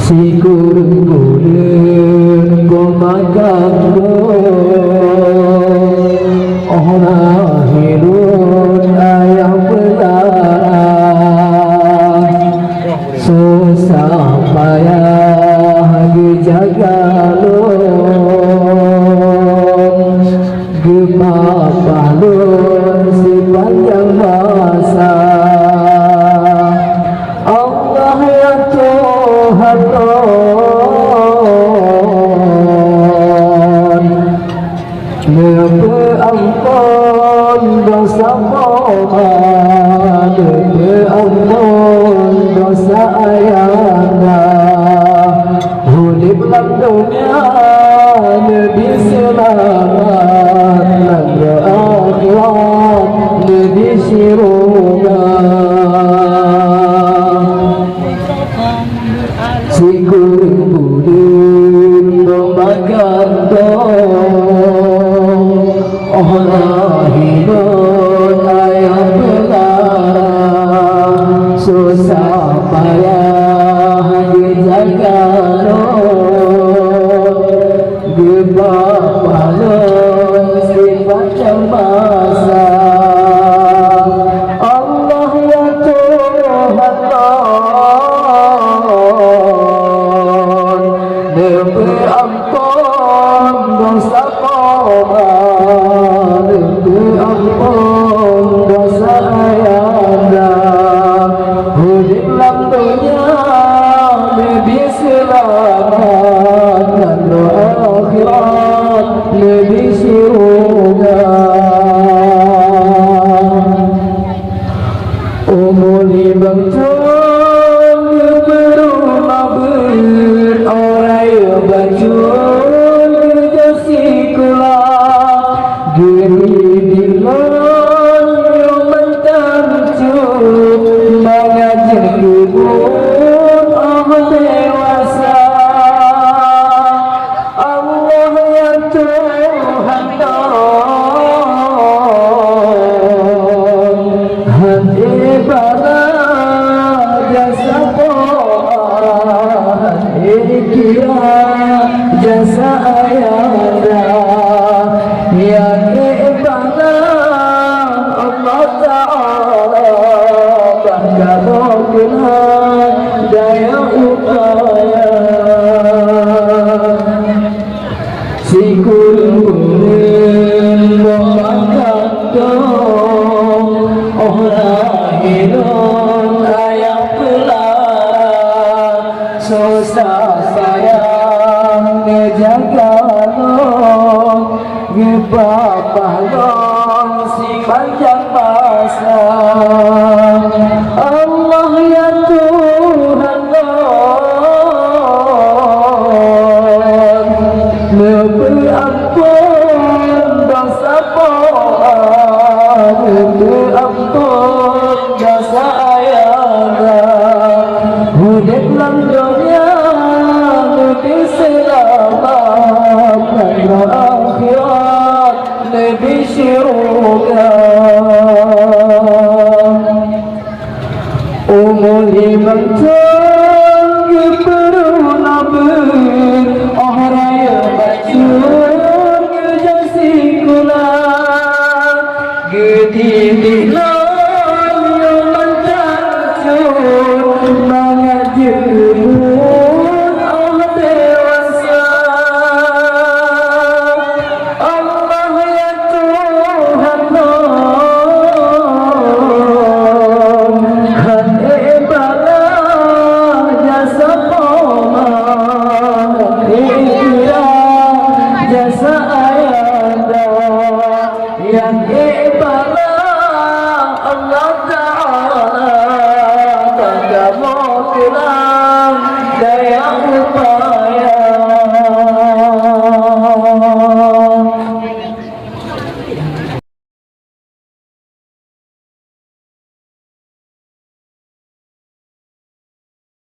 si kurung kumagang orang hidup ayam belah susah payah dijaga gemah balon sepanjang masa. Allah ya Tuhan, ampun dosa mohon, ampun dosa ayanda. Hidup dalam dunia lebih selamat, dan akhirat lebih syurga. Si kurung budin memakan orang hidup ayam belah susah payah dijaga gebah balon sepanjang masa. Allah ya Tuhan, beri ampun dosa korban, beri ampun dosa ayanda. Hidup dalam dunia lebih selamat, dan akhirat lebih syurga. Umur libang tahun berumah orang bacun kerja sekolah geri dilan yang mentancut mengajar kebun orang dewasa. Allah ya Tuhan, hati ibadah jasa Tuhan, kira jasa ayanda yang ibadah Allah Ta'ala banggakan daya upaya. Si kurung memakan orang hidup ayam belah susah sayang ngejaga gebah balon sepanjang masa. Allah ya Tuhan, beri ampun dosa pohon, beri ampun dosa ayanda. Hidup dalam dunia lebih selamat, dan akhirat lebih syurga. Umur imam tinggi berunah orang yang bacun kerja sekolah gedi dilan yang mentancut mengajar kebun orang dewasa. Allah ya Tuhan, hati ibadah jasa Tuhan, kira jasa ayanda yang